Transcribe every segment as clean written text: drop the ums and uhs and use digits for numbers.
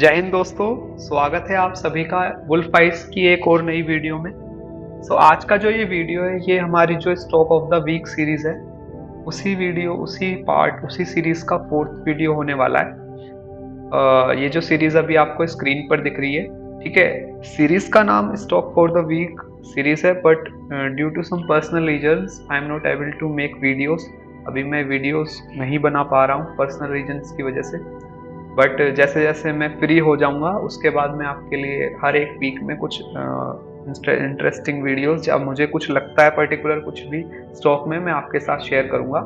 जय हिंद दोस्तों। स्वागत है आप सभी का वुल्फ आइस की एक और नई वीडियो में। आज का जो ये वीडियो है ये हमारी जो stock of the week series है उसी सीरीज का फोर्थ वीडियो होने वाला है। ये जो सीरीज अभी आपको स्क्रीन पर दिख रही है, ठीक है। सीरीज का नाम stock for the week series है, but due to some personal reasons I am not able to make videos. अभी मैं वीडियोस नहीं बना पा रहा हूँ पर्सनल रीजंस की वजह से। बट जैसे जैसे मैं फ्री हो जाऊंगा उसके बाद मैं आपके लिए हर एक वीक में कुछ इंटरेस्टिंग वीडियोस, जब मुझे कुछ लगता है पर्टिकुलर कुछ भी स्टॉक में, मैं आपके साथ शेयर करूंगा।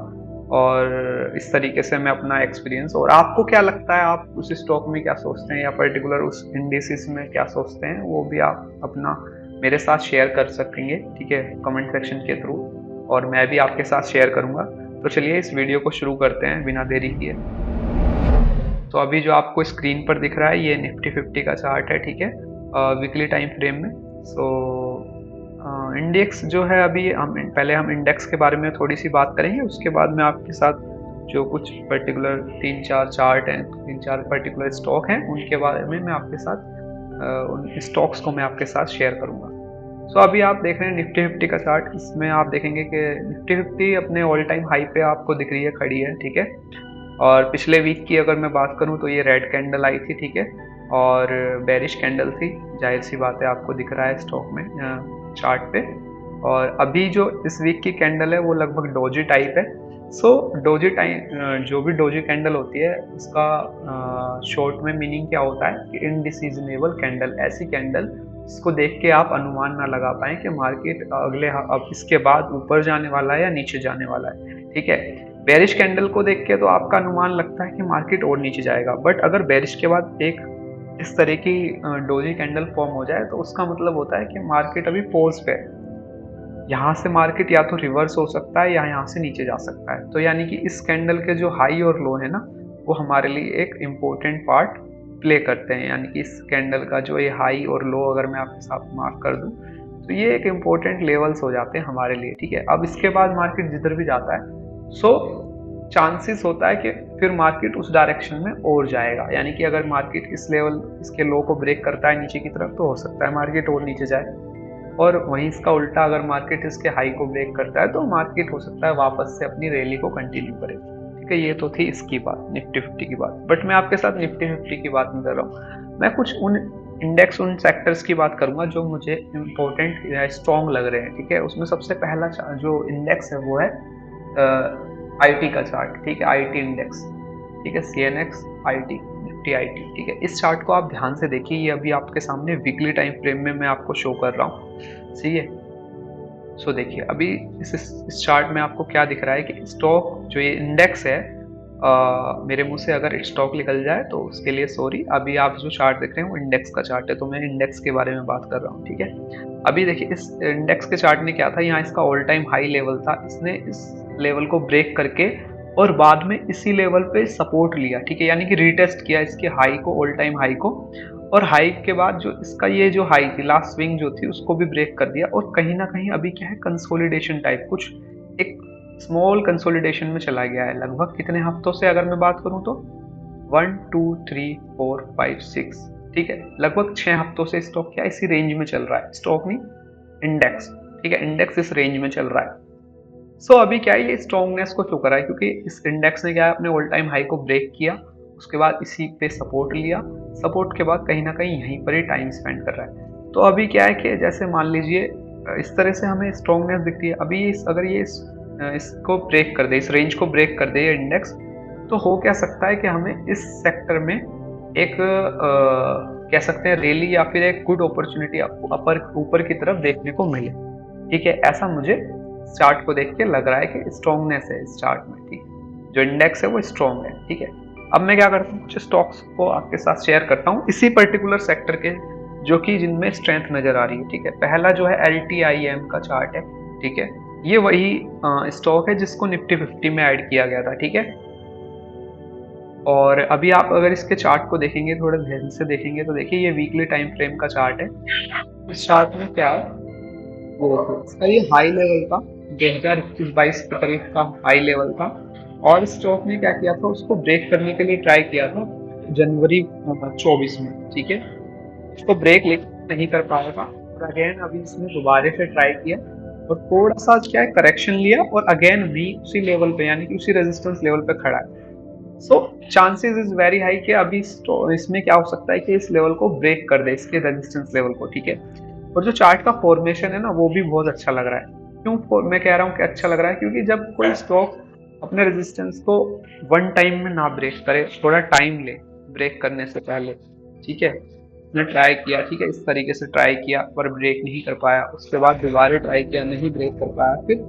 और इस तरीके से मैं अपना एक्सपीरियंस, और आपको क्या लगता है, आप उस स्टॉक में क्या सोचते हैं या पर्टिकुलर उस इंडिसेस में क्या सोचते हैं, वो भी आप अपना मेरे साथ शेयर कर सकेंगे, ठीक है, कमेंट सेक्शन के थ्रू। और मैं भी आपके साथ शेयर करूंगा। तो चलिए इस वीडियो को शुरू करते हैं बिना देरी किए। तो अभी जो आपको स्क्रीन पर दिख रहा है ये निफ्टी 50 का चार्ट है, ठीक है, वीकली टाइम फ्रेम में। इंडेक्स जो है, अभी हम इंडेक्स के बारे में थोड़ी सी बात करेंगे, उसके बाद में आपके साथ जो कुछ पर्टिकुलर 3-4 चार्ट हैं, 3-4 पर्टिकुलर स्टॉक हैं, उनके बारे में मैं आपके साथ उन स्टॉक्स को मैं आपके साथ शेयर करूंगा। अभी आप देख रहे हैं निफ्टी 50 का चार्ट। इसमें आप देखेंगे कि निफ्टी 50 अपने ऑल टाइम हाई पे आपको दिख रही है, खड़ी है, ठीक है। और पिछले वीक की अगर मैं बात करूं तो ये रेड कैंडल आई थी, ठीक है, और बेरिश कैंडल थी, जाहिर सी बात है, आपको दिख रहा है स्टॉक में चार्ट पे। और अभी जो इस वीक की कैंडल है वो लगभग डोजी टाइप है। डोजी टाइप, जो भी डोजी कैंडल होती है उसका शॉर्ट में मीनिंग क्या होता है कि इनडिसीजनेबल कैंडल, ऐसी कैंडल जिसको देख के आप अनुमान ना लगा पाए कि मार्केट अब इसके बाद ऊपर जाने वाला है या नीचे जाने वाला है, ठीक है। बेरिश कैंडल को देख के तो आपका अनुमान लगता है कि मार्केट और नीचे जाएगा, बट अगर बेरिश के बाद एक इस तरह की डोजी कैंडल फॉर्म हो जाए तो उसका मतलब होता है कि मार्केट अभी पॉज पे है। यहाँ से मार्केट या तो रिवर्स हो सकता है या यहाँ से नीचे जा सकता है। तो यानी कि इस कैंडल के जो हाई और लो है ना, वो हमारे लिए एक इम्पोर्टेंट पार्ट प्ले करते हैं। यानी कि इस कैंडल का जो ये हाई और लो अगर मैं आपके साथ मार्क कर दूं तो ये एक इम्पोर्टेंट लेवल्स हो जाते हैं हमारे लिए, ठीक है। अब इसके बाद मार्केट जिधर भी जाता है, चांसेस होता है कि फिर मार्केट उस डायरेक्शन में और जाएगा। यानी कि अगर मार्केट इसके लो को ब्रेक करता है नीचे की तरफ, तो हो सकता है मार्केट और नीचे जाए। और वहीं इसका उल्टा, अगर मार्केट इसके हाई को ब्रेक करता है तो मार्केट हो सकता है वापस से अपनी रैली को कंटिन्यू करे, ठीक है। ये तो थी इसकी बात, निफ्टी 50 की बात। बट मैं आपके साथ निफ्टी 50 की बात नहीं कर रहा हूँ, मैं कुछ उन इंडेक्स, उन सेक्टर्स की बात करूंगा जो मुझे इम्पोर्टेंट या स्ट्रॉन्ग लग रहे हैं, ठीक है। उसमें सबसे पहला जो इंडेक्स है वो है आईटी का चार्ट, ठीक है, आईटी इंडेक्स, ठीक है, सीएनएक्स आईटी, निफ्टी आईटी, ठीक है। इस चार्ट को आप ध्यान से देखिए, ये अभी आपके सामने वीकली टाइम फ्रेम में मैं आपको शो कर रहा हूँ, ठीक है। देखिए अभी इस चार्ट में आपको क्या दिख रहा है कि स्टॉक जो ये इंडेक्स है, मेरे मुंह से अगर स्टॉक निकल जाए तो उसके लिए सॉरी। अभी आप जो चार्ट देख रहे हैं वो इंडेक्स का चार्ट है, तो मैं इंडेक्स के बारे में बात कर रहा हूँ, ठीक है। अभी देखिए इस इंडेक्स के चार्ट में क्या था, यहाँ इसका ऑल टाइम हाई लेवल था, इसने इस लेवल को ब्रेक करके और बाद में इसी लेवल पे सपोर्ट लिया, ठीक है, यानी कि रीटेस्ट किया इसके हाई को, ऑल टाइम हाई को। और हाई के बाद जो इसका ये जो हाई थी, लास्ट स्विंग जो थी, उसको भी ब्रेक कर दिया। और कहीं ना कहीं अभी क्या है, कंसोलिडेशन टाइप कुछ एक स्मॉल कंसोलिडेशन में चला गया है। लगभग कितने हफ्तों से अगर मैं बात करूं तो 1 2 3 4 5 6, ठीक है, लगभग 6 हफ्तों से स्टॉक क्या इसी रेंज में चल रहा है, स्टॉक नहीं, इंडेक्स, ठीक है, इंडेक्स इस रेंज में चल रहा है। अभी क्या है, ये स्ट्रॉन्गनेस को शो कर रहा है क्योंकि इस इंडेक्स ने क्या है, अपने ऑल टाइम हाई को ब्रेक किया, उसके बाद इसी पे सपोर्ट लिया, सपोर्ट के बाद कहीं ना कहीं यहीं पर ही टाइम स्पेंड कर रहा है। तो अभी क्या है कि जैसे मान लीजिए इस तरह से हमें स्ट्रॉन्गनेस दिखती है। अभी अगर ये इसको ब्रेक कर दे, इस रेंज को ब्रेक कर दे ये इंडेक्स, तो हो क्या सकता है कि हमें इस सेक्टर में एक कह सकते हैं रैली या फिर एक गुड अपॉर्चुनिटी ऊपर की तरफ देखने को मिले, ठीक है। ऐसा मुझे चार्ट को देख के लग रहा है कि स्ट्रॉन्गनेस है इस चार्ट में, ठीक है, जो इंडेक्स है वो स्ट्रॉन्ग है, ठीक है। अब मैं क्या करता हूँ, कुछ स्टॉक्स को आपके साथ शेयर करता हूँ इसी पर्टिकुलर सेक्टर के, जो कि जिनमें स्ट्रेंथ नजर आ रही है, ठीक है। पहला जो है LTIM का चार्ट है, ठीक है, ये वही स्टॉक है जिसको निफ्टी 50 में ऐड किया गया था, ठीक है। और अभी आप अगर इसके चार्ट को देखेंगे, थोड़ा ध्यान से देखेंगे, तो देखिए ये वीकली टाइम फ्रेम का चार्ट है। इस चार्ट में क्या है, वो इसका ये हाई लेवल था, 2021-22 के करीब का हाई लेवल था। और स्टॉक ने क्या किया था, उसको ब्रेक करने के लिए ट्राई किया था, जनवरी 24 में, ठीक है। इसको ब्रेक नहीं कर पाएगा और अगेन अभी इसने दोबारा से ट्राई किया और थोड़ा सा क्या है करेक्शन लिया और अगेन भी उसी लेवल पे यानी कि उसी रेजिस्टेंस लेवल पे खड़ा है। So chances is very high कि अभी इसमें क्या हो सकता है कि इस लेवल को ब्रेक कर दे, इसके रेजिस्टेंस लेवल को, ठीक है। और जो चार्ट का फॉर्मेशन है ना वो भी बहुत अच्छा लग रहा है। क्यों मैं कह रहा हूँ कि अच्छा लग रहा है, क्योंकि जब कोई स्टॉक अपने रेजिस्टेंस को वन टाइम में ना ब्रेक करे, थोड़ा टाइम ले ब्रेक करने से पहले, ठीक है। उसने ट्राई किया, ठीक है, इस तरीके से ट्राई किया पर ब्रेक नहीं कर पाया, उसके बाद दोबारा ट्राई किया, नहीं ब्रेक कर पाया, फिर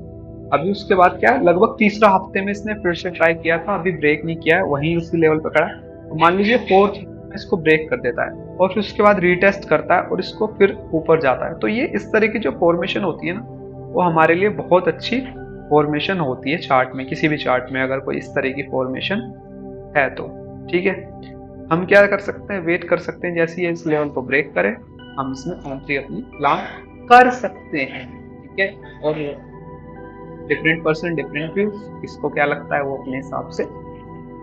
अभी उसके बाद क्या लगभग तीसरा हफ्ते में इसने फिर से ट्राई किया था, अभी ब्रेक नहीं किया है, वहीं उसी लेवल पर खड़ा है। मान लीजिए फोर्थ इसको ब्रेक कर देता है और फिर उसके बाद रीटेस्ट करता है और इसको फिर ऊपर जाता है। तो ये इस तरह की जो फॉर्मेशन होती है ना वो हमारे लिए बहुत अच्छी फॉर्मेशन होती है चार्ट में, किसी भी चार्ट में अगर कोई इस तरह की फॉर्मेशन है तो, ठीक है। हम क्या कर सकते हैं, वेट कर सकते हैं जैसे ये इस लेवल को ब्रेक करे, हम इसमें एंट्री अपनी प्लान कर सकते हैं, ठीक है। और डिफरेंट पर्सन डिफरेंट व्यूज, किसको क्या लगता है वो अपने हिसाब से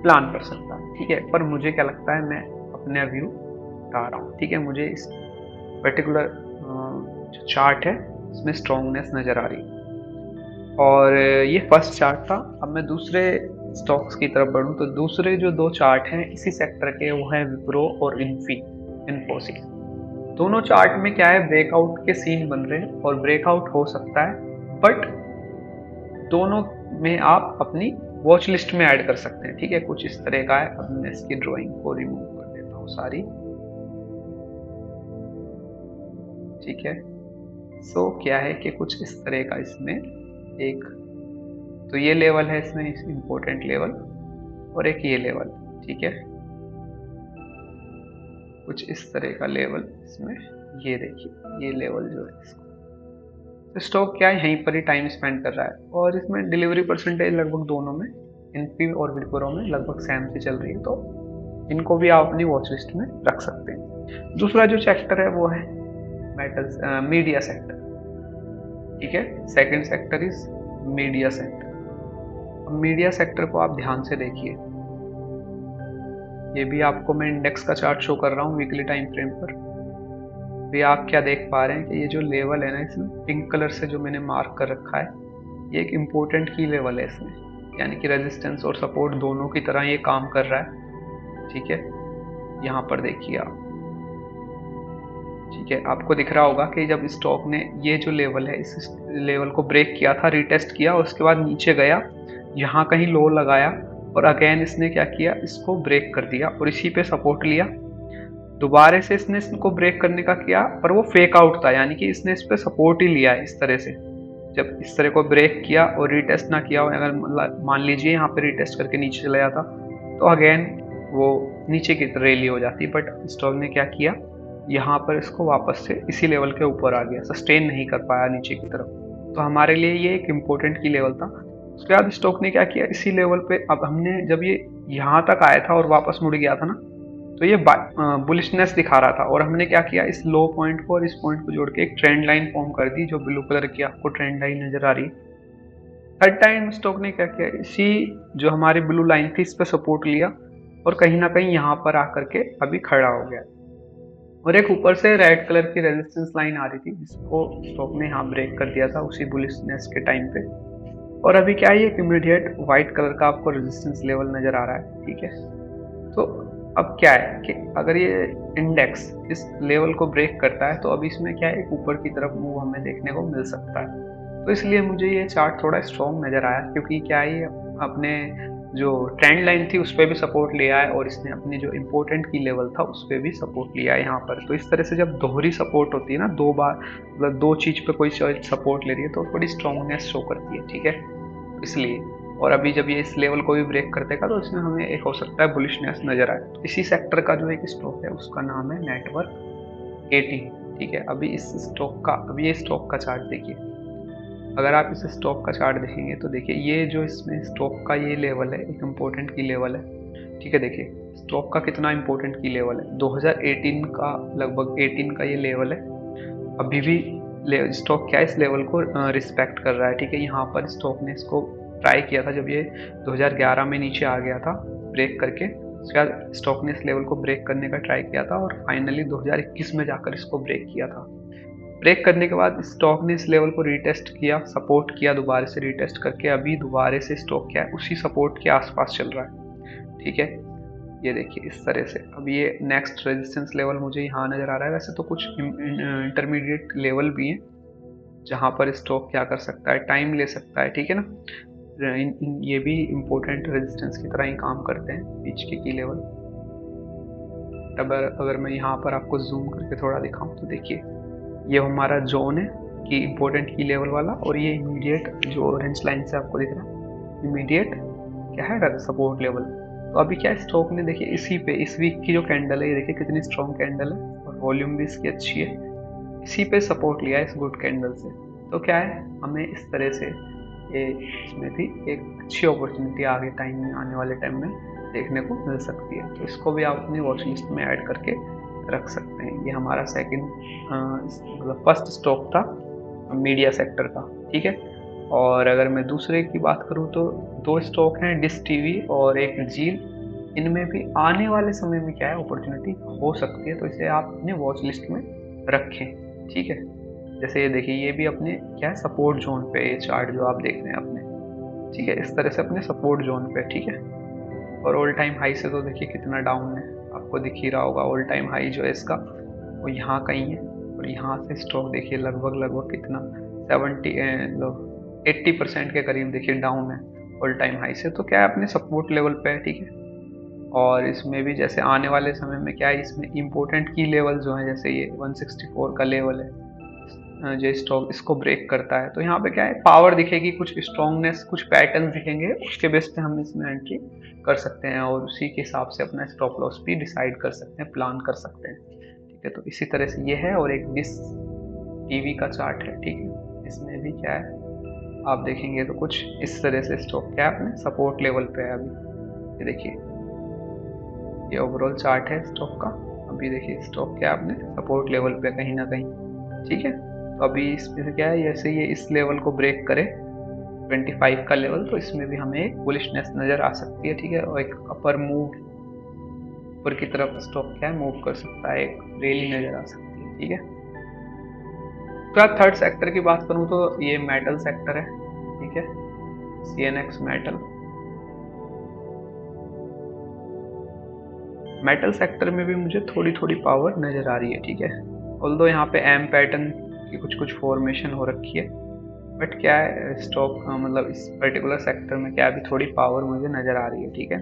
प्लान कर सकता है, ठीक है। पर मुझे क्या लगता है, मैं अपने व्यू बता रहा हूँ, ठीक है। मुझे इस पर्टिकुलर जो चार्ट है इसमें स्ट्रॉन्गनेस नजर आ रही है और ये फर्स्ट चार्ट था। अब मैं दूसरे स्टॉक्स की तरफ बढ़ूं तो दूसरे जो दो चार्ट हैं इसी सेक्टर के वो हैं विप्रो और इन्फोसिस। दोनों चार्ट में क्या है, ब्रेकआउट के सीन बन रहे हैं और ब्रेकआउट हो सकता है, बट दोनों में आप अपनी वॉच लिस्ट में ऐड कर सकते हैं, ठीक है। कुछ इस तरह का है। अब मैं इसकी ड्राइंग को रिमूव कर देता हूँ सारी, ठीक है। सो क्या है कि कुछ इस तरह का इसमें एक तो ये लेवल है इसमें इम्पोर्टेंट लेवल और एक ये लेवल, ठीक है। कुछ इस तरह का लेवल इसमें, ये देखिए ये लेवल जो है इसको तो स्टॉक क्या है यहीं पर ही टाइम स्पेंड कर रहा है और इसमें डिलीवरी परसेंटेज लगभग दोनों में, इन्फी और विप्रो में लगभग सेम से चल रही है, तो इनको भी आप अपनी वॉच लिस्ट में रख सकते हैं। दूसरा जो सेक्टर है वो है मेटल्स, मीडिया सेक्टर, ठीक है। Second sector is media sector. Media sector को आप ध्यान से देखिए, ये भी आपको मैं इंडेक्स का चार्ट शो कर रहा हूँ वीकली टाइम फ्रेम पर। भी आप क्या देख पा रहे हैं कि ये जो लेवल है ना इसमें पिंक कलर से जो मैंने मार्क कर रखा है, ये एक इम्पोर्टेंट की लेवल है इसमें, यानी कि रेजिस्टेंस और सपोर्ट दोनों की तरह ये काम कर रहा है, ठीक है। यहाँ पर देखिए आप, ठीक है, आपको दिख रहा होगा कि जब स्टॉक ने ये जो लेवल है इस लेवल को ब्रेक किया था, रीटेस्ट किया और उसके बाद नीचे गया, यहाँ कहीं लो लगाया और अगेन इसने क्या किया, इसको ब्रेक कर दिया और इसी पे सपोर्ट लिया। दोबारा से इसने इसको ब्रेक करने का किया पर वो फेक आउट था, यानी कि इसने इस पे सपोर्ट ही लिया है इस तरह से। जब इस तरह को ब्रेक किया और रीटेस्ट ना किया, अगर मान लीजिए यहाँ पे रीटेस्ट करके नीचे चला जाता तो अगेन वो नीचे की रैली हो जाती, बट स्टॉक ने क्या किया, यहाँ पर इसको वापस से इसी लेवल के ऊपर आ गया, सस्टेन नहीं कर पाया नीचे की तरफ। तो हमारे लिए ये एक इम्पोर्टेंट की लेवल था। उसके बाद स्टॉक ने क्या किया, इसी लेवल पे अब हमने जब ये यहाँ तक आया था और वापस मुड़ गया था ना, तो ये बुलिशनेस दिखा रहा था और हमने क्या किया, इस लो पॉइंट को और इस पॉइंट को जोड़ के एक ट्रेंड लाइन फॉर्म कर दी, जो ब्लू कलर की आपको ट्रेंड लाइन नजर आ रही है। हर टाइम स्टॉक ने क्या किया, इसी जो हमारी ब्लू लाइन थी इस पर सपोर्ट लिया और कहीं ना कहीं यहाँ पर आकर के अभी खड़ा हो गया और एक ऊपर से रेड कलर की रेजिस्टेंस लाइन आ रही थी जिसको स्टॉक ने यहाँ ब्रेक कर दिया था उसी बुलिशनेस के टाइम पे। और अभी क्या है, एक इमीडिएट व्हाइट कलर का आपको रेजिस्टेंस लेवल नजर आ रहा है, ठीक है। तो अब क्या है कि अगर ये इंडेक्स इस लेवल को ब्रेक करता है तो अब इसमें क्या है, एक ऊपर की तरफ मूव हमें देखने को मिल सकता है। तो इसलिए मुझे ये चार्ट थोड़ा स्ट्रॉन्ग नज़र आया, क्योंकि क्या है, ये अपने जो ट्रेंड लाइन थी उस पर भी सपोर्ट लिया है और इसने अपनी जो इम्पोर्टेंट की लेवल था उस पर भी सपोर्ट लिया है यहाँ पर। तो इस तरह से जब दोहरी सपोर्ट होती है ना, दो बार मतलब दो चीज़ पे कोई सपोर्ट ले रही है तो थोड़ी स्ट्रॉन्गनेस शो करती है, ठीक है। इसलिए और अभी जब ये इस लेवल को भी ब्रेक कर देगा तो इसमें हमें एक हो सकता है बुलिशनेस नजर आए। तो इसी सेक्टर का जो एक स्टॉक है उसका नाम है नेटवर्क 18, ठीक है। अभी इस स्टॉक का, अभी ये स्टॉक का चार्ट देखिए, अगर आप इस स्टॉक का चार्ट देखेंगे तो देखिए ये जो इसमें स्टॉक का ये लेवल है एक इम्पोर्टेंट की लेवल है, ठीक है। देखिए स्टॉक का कितना इम्पोर्टेंट की लेवल है, 2018 का लगभग 18 का ये लेवल है। अभी भी स्टॉक क्या इस लेवल को रिस्पेक्ट कर रहा है, ठीक है। यहाँ पर स्टॉक ने इसको ट्राई किया था जब ये 2011 में नीचे आ गया था ब्रेक करके, उसके बाद स्टॉक ने इस लेवल को ब्रेक करने का ट्राई किया था और फाइनली 2021 में जाकर इसको ब्रेक किया था। ब्रेक करने के बाद स्टॉक ने इस लेवल को रीटेस्ट किया, सपोर्ट किया, दोबारा से रीटेस्ट करके अभी दोबारा से स्टॉक क्या है उसी सपोर्ट के आसपास चल रहा है। ठीक है, ये देखिए इस तरह से। अब ये नेक्स्ट रेजिस्टेंस लेवल मुझे यहाँ नज़र आ रहा है। वैसे तो कुछ इंटरमीडिएट लेवल भी हैं जहाँ पर स्टॉक क्या कर सकता है, टाइम ले सकता है। ठीक है ना, ये भी इम्पोर्टेंट रेजिस्टेंस की तरह ही काम करते हैं, बीच के की लेवल। अगर मैं यहाँ पर आपको जूम करके थोड़ा दिखाऊं तो देखिए ये हमारा जोन है कि इम्पोर्टेंट की लेवल वाला, और ये इमीडिएट जो ऑरेंज लाइन से आपको दिख रहा है इमीडिएट क्या है सपोर्ट लेवल। तो अभी क्या स्टॉक ने देखिए इसी पे, इस वीक की जो कैंडल है ये देखिए कितनी स्ट्रॉन्ग कैंडल है और वॉल्यूम भी इसकी अच्छी है, इसी पे सपोर्ट लिया है इस गुड कैंडल से। तो क्या है, हमें इस तरह से इसमें भी एक अच्छी अपॉर्चुनिटी आगे टाइम में, आने वाले टाइम में देखने को मिल सकती है। तो इसको भी आप अपनी वॉच लिस्ट में ऐड करके रख सकते हैं। ये हमारा मतलब फर्स्ट स्टॉक था मीडिया सेक्टर का। ठीक है, और अगर मैं दूसरे की बात करूं तो दो स्टॉक हैं, डिश टीवी और एक जील। इनमें भी आने वाले समय में क्या है अपॉर्चुनिटी हो सकती है, तो इसे आप अपने वॉच लिस्ट में रखें। ठीक है, जैसे ये देखिए ये भी अपने क्या है सपोर्ट जोन पे, ये चार्ट जो आप देख रहे हैं अपने। ठीक है, इस तरह से अपने सपोर्ट जोन पे। ठीक है, और ऑल टाइम हाई से तो देखिए कितना डाउन है, आपको दिख ही रहा होगा। ऑल टाइम हाई जो है इसका वो यहाँ कहीं है, और यहाँ से स्टॉक देखिए लगभग कितना 80% के करीब देखिए डाउन है ऑल टाइम हाई से। तो क्या है अपने सपोर्ट लेवल पे है। ठीक है, और इसमें भी जैसे आने वाले समय में क्या है, इसमें इम्पोर्टेंट की लेवल जो है जैसे ये 164 का लेवल है, जो स्टॉक इसको ब्रेक करता है तो यहाँ पे क्या है पावर दिखेगी, कुछ स्ट्रॉन्गनेस, कुछ पैटर्न दिखेंगे, उसके बेस पे हम इसमें एंट्री कर सकते हैं और उसी के हिसाब से अपना स्टॉप लॉस भी डिसाइड कर सकते हैं, प्लान कर सकते हैं। ठीक है, तो इसी तरह से ये है। और एक डिश टीवी का चार्ट है। ठीक है, इसमें भी क्या है आप देखेंगे तो कुछ इस तरह से स्टॉक क्या है अपने सपोर्ट लेवल पे है अभी। ये देखिए ये ओवरऑल चार्ट है स्टॉक का। अभी देखिए स्टॉक क्या है अपने सपोर्ट लेवल पे कहीं ना कहीं। ठीक है, तो अभी इसमें से क्या है, जैसे ये इस लेवल को ब्रेक करे 25 का लेवल, तो इसमें भी हमें एक बुलिशनेस नजर आ सकती है। ठीक है, और एक अपर मूव ऊपर की तरफ स्टॉक क्या है मूव कर सकता है, एक रैली नजर आ सकती है। ठीक है, तो थर्ड सेक्टर की बात करूं तो ये मेटल सेक्टर है। ठीक है, CNX मेटल सेक्टर में भी मुझे थोड़ी थोड़ी पावर नजर आ रही है। ठीक है, ऑल्दो यहाँ पे एम पैटर्न की कुछ फॉर्मेशन हो रखी है, बट क्या है स्टॉक मतलब इस पर्टिकुलर सेक्टर में क्या अभी थोड़ी पावर मुझे नज़र आ रही है। ठीक है,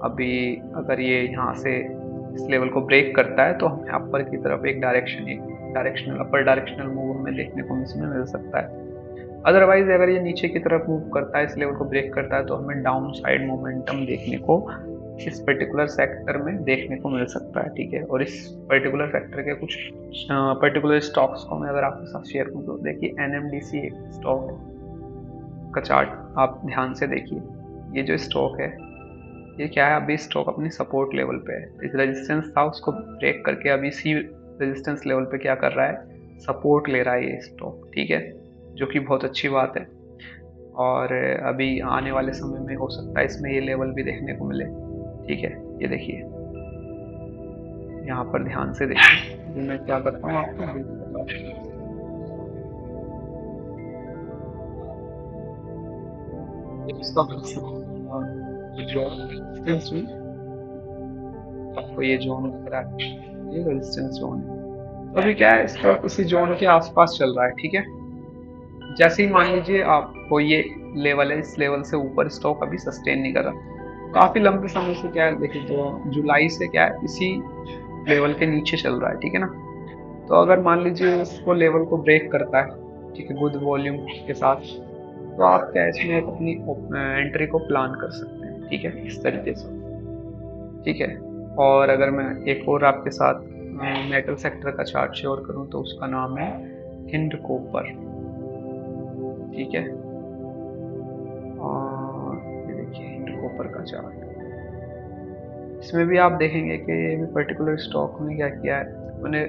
अभी अगर ये यहाँ से इस लेवल को ब्रेक करता है तो हमें अपर की तरफ एक अपर डायरेक्शनल मूव हमें देखने को इसमें मिल सकता है। अदरवाइज अगर ये नीचे की तरफ मूव करता है, इस लेवल को ब्रेक करता है, तो हमें डाउन साइड मोमेंटम देखने को इस पर्टिकुलर सेक्टर में देखने को मिल सकता है। ठीक है, और इस पर्टिकुलर सेक्टर के कुछ पर्टिकुलर स्टॉक्स को मैं अगर आपके साथ शेयर करूँ तो देखिए NMDC एक स्टॉक का चार्ट आप ध्यान से देखिए। ये जो स्टॉक है ये क्या है, अभी स्टॉक अपनी सपोर्ट लेवल पे है। इस रेजिस्टेंस था उसको ब्रेक करके अभी इसी रेजिस्टेंस लेवल पे क्या कर रहा है, सपोर्ट ले रहा है ये स्टॉक। ठीक है, जो कि बहुत अच्छी बात है। और अभी आने वाले समय में हो सकता है इसमें ये लेवल भी देखने को मिले। ठीक है, ये देखिए यहाँ पर ध्यान से देखिए, मैं क्या करता हूँ आपको आपको ये जोन लग रहा है, ये रेजिस्टेंस जोन है। तो अभी क्या है स्टॉक इसी जोन के आसपास चल रहा है। ठीक है, जैसे ही मान लीजिए आपको ये लेवल है, इस लेवल से ऊपर स्टॉक अभी सस्टेन नहीं कर रहा, काफी लंबे समय से क्या है देखिए, तो जुलाई से क्या है इसी लेवल के नीचे चल रहा है। ठीक है ना, तो अगर मान लीजिए उसको लेवल को ब्रेक करता है, ठीक है, गुड वॉल्यूम के साथ, तो आप क्या इसमें अपनी एंट्री को प्लान कर सकते हैं। ठीक है, इस तरीके से। ठीक है, और अगर मैं एक और आपके साथ मेटल सेक्टर का चार्ट शेयर करूं तो उसका नाम है हिंड कॉपर। ठीक है, और ये देखिए हिंड कॉपर का चार्ट, इसमें भी आप देखेंगे कि ये पर्टिकुलर स्टॉक ने क्या किया है, मैंने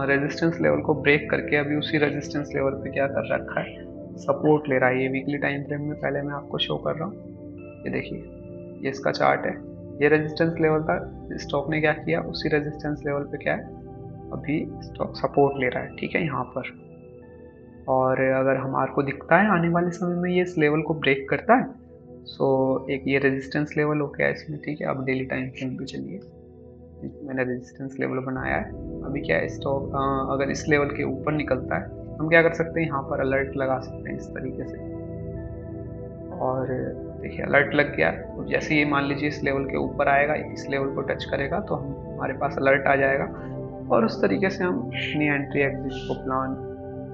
रेजिस्टेंस लेवल को ब्रेक करके अभी उसी रेजिस्टेंस लेवल पे क्या कर रखा है, सपोर्ट ले रहा है। ये वीकली टाइम फ्रेम में पहले मैं आपको शो कर रहा हूँ, ये देखिए ये इसका चार्ट है। ये रेजिस्टेंस लेवल था, स्टॉक ने क्या किया, उसी रेजिस्टेंस लेवल पे क्या है, अभी स्टॉक सपोर्ट ले रहा है, ठीक है, यहाँ पर। और अगर हमारे को दिखता है आने वाले समय में ये इस लेवल को ब्रेक करता है, सो एक ये रेजिस्टेंस लेवल हो गया इसमें, ठीक है। अब डेली टाइम फ्रेम पे चलिए, मैंने रेजिस्टेंस लेवल बनाया है। अभी क्या है, स्टॉक अगर इस लेवल के ऊपर निकलता है, हम क्या कर सकते हैं, यहाँ पर अलर्ट लगा सकते हैं इस तरीके से। और देखिए अलर्ट लग गया, तो जैसे ये मान लीजिए इस लेवल के ऊपर आएगा, इस लेवल को टच करेगा, तो हमारे पास अलर्ट आ जाएगा, और उस तरीके से हम अपनी एंट्री एग्जिट को प्लान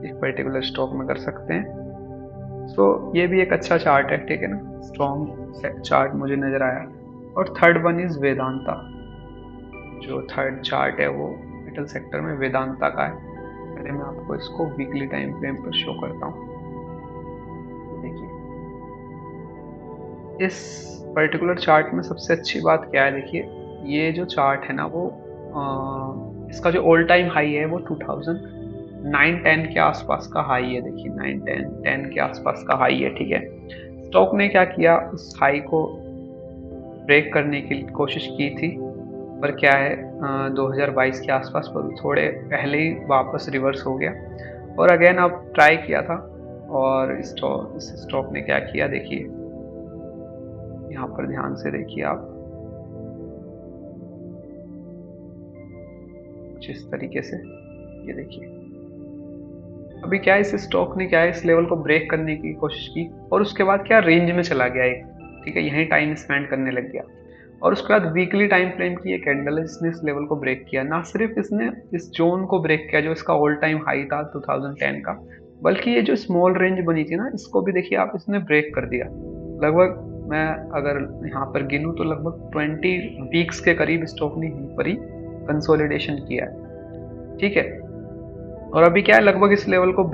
इस पर्टिकुलर स्टॉक में कर सकते हैं। सो ये भी एक अच्छा चार्ट है, ठीक है ना, स्ट्रॉन्ग चार्ट मुझे नज़र आया। और थर्ड वन इज़ वेदांता। जो थर्ड चार्ट है वो मेटल सेक्टर में वेदांता का है। पहले मैं आपको इसको वीकली टाइम फ्रेम पर शो करता हूँ। देखिए इस पर्टिकुलर चार्ट में सबसे अच्छी बात क्या है, देखिए ये जो चार्ट है ना वो इसका जो ऑल टाइम हाई है वो 2009-10 के आसपास का हाई है। देखिए 9-10 के आसपास का हाई है, ठीक है। स्टॉक ने क्या किया, उस हाई को ब्रेक करने की कोशिश की थी, पर क्या है 2022 के आसपास पर थोड़े पहले ही वापस रिवर्स हो गया, और अगेन अब ट्राई किया था, और इस स्टॉक ने क्या किया, देखिए यहाँ पर ध्यान से देखिए आप, कुछ इस तरीके से, ये देखिए अभी क्या है, इस स्टॉक ने क्या है, इस लेवल को ब्रेक करने की कोशिश की, और उसके बाद क्या रेंज में चला गया एक, ठीक है, यहीं टाइम स्पेंड करने लग गया। और उसके बाद वीकली टाइम फ्रेम की एक कैंडल है जिसने इस लेवल को ब्रेक किया। ना सिर्फ इसने इस जोन को ब्रेक किया जो इसका ऑल टाइम हाई था 2010 का, बल्कि ये जो स्मॉल रेंज बनी थी ना, इसको भी देखिए आप, इसने ब्रेक कर दिया। लगभग मैं अगर यहाँ पर गिनूँ तो लगभग 20 वीक्स के करीब स्टॉक ने यहीं पर ही कंसोलिडेशन किया है, ठीक है। और अभी क्या है, लगभग इस लेवल को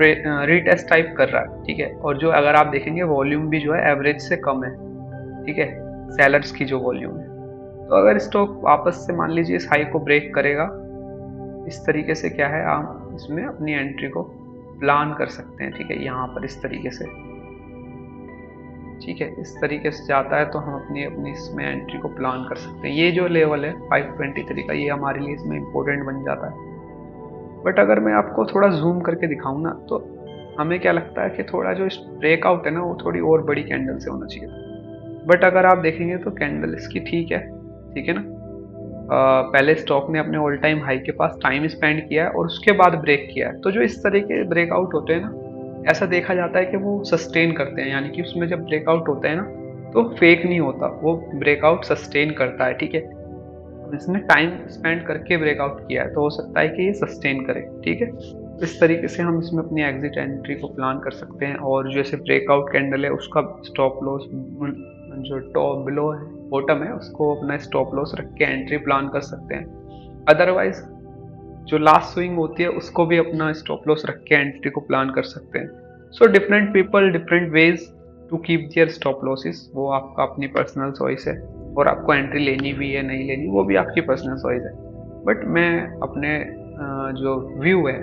रीटेस्ट टाइप कर रहा है, ठीक है। और जो अगर आप देखेंगे वॉल्यूम भी जो है एवरेज से कम है, ठीक है, सेलर्स की जो वॉल्यूम है। तो अगर स्टॉक वापस से मान लीजिए इस हाई को ब्रेक करेगा, इस तरीके से क्या है, आप इसमें अपनी एंट्री को प्लान कर सकते हैं, ठीक है, यहाँ पर इस तरीके से, ठीक है, इस तरीके से जाता है तो हम अपनी अपनी इसमें एंट्री को प्लान कर सकते हैं। ये जो लेवल है 523 का, ये हमारे लिए इसमें इम्पोर्टेंट बन जाता है। बट अगर मैं आपको थोड़ा जूम करके दिखाऊं ना, तो हमें क्या लगता है कि थोड़ा जो ब्रेकआउट है ना वो थोड़ी और बड़ी कैंडल से होना चाहिए था। बट अगर आप देखेंगे तो कैंडल इसकी ठीक है ना। पहले स्टॉक ने अपने ऑल टाइम हाई के पास टाइम स्पेंड किया है और उसके बाद ब्रेक किया है। तो जो इस तरह के ब्रेकआउट होते हैं ना, ऐसा देखा जाता है कि वो सस्टेन करते हैं, यानी कि उसमें जब ब्रेकआउट होता है ना तो फेक नहीं होता, वो ब्रेकआउट सस्टेन करता है, ठीक है। इसने टाइम स्पेंड करके ब्रेकआउट किया है तो हो सकता है कि ये सस्टेन करे, ठीक है। इस तरीके से हम इसमें अपनी एग्जिट एंट्री को प्लान कर सकते हैं। और जैसे ब्रेकआउट कैंडल है उसका स्टॉप लॉस जो टॉप बिलो है, बॉटम है, उसको अपना स्टॉप लॉस रख के एंट्री प्लान कर सकते हैं। अदरवाइज जो लास्ट स्विंग होती है उसको भी अपना स्टॉप लॉस रख के एंट्री को प्लान कर सकते हैं। So different people different ways to keep their stop losses, वो आपका अपनी पर्सनल चॉइस है। और आपको एंट्री लेनी भी है नहीं लेनी वो भी आपकी पर्सनल चॉइस है। बट मैं अपने जो व्यू है,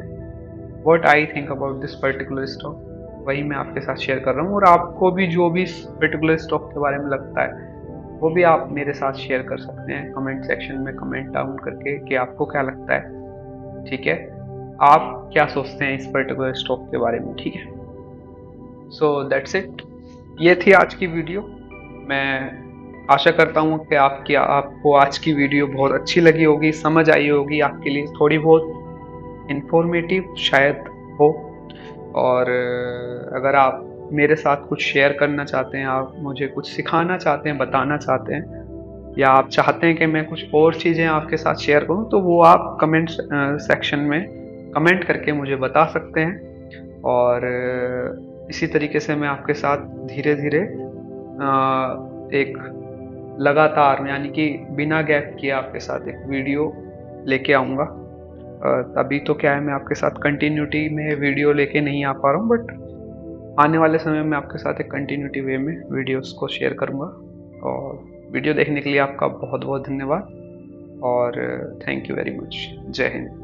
what I think about this particular stock, वही मैं आपके साथ शेयर कर रहा हूँ। और आपको भी जो भी इस पर्टिकुलर स्टॉक के बारे में लगता है वो भी आप मेरे साथ शेयर कर सकते हैं कमेंट सेक्शन में, कमेंट डाउन करके कि आपको क्या लगता है, ठीक है, आप क्या सोचते हैं इस पर्टिकुलर स्टॉक के बारे में, ठीक है। सो दैट्स इट, ये थी आज की वीडियो। मैं आशा करता हूँ कि आपको आज की वीडियो बहुत अच्छी लगी होगी, समझ आई होगी, आपके लिए थोड़ी बहुत इंफॉर्मेटिव शायद हो। और अगर आप मेरे साथ कुछ शेयर करना चाहते हैं, आप मुझे कुछ सिखाना चाहते हैं, बताना चाहते हैं, या आप चाहते हैं कि मैं कुछ और चीज़ें आपके साथ शेयर करूं, तो वो आप कमेंट सेक्शन में कमेंट करके मुझे बता सकते हैं। और इसी तरीके से मैं आपके साथ धीरे धीरे एक लगातार, यानी कि बिना गैप किए आपके साथ एक वीडियो लेके आऊँगा। अभी तो क्या है, मैं आपके साथ कंटिन्यूटी में वीडियो लेके नहीं आ पा रहा हूँ, बट आने वाले समय में आपके साथ एक कंटिन्यूटी वे में वीडियोस को शेयर करूँगा। और वीडियो देखने के लिए आपका बहुत बहुत धन्यवाद, और थैंक यू वेरी मच। जय हिंद।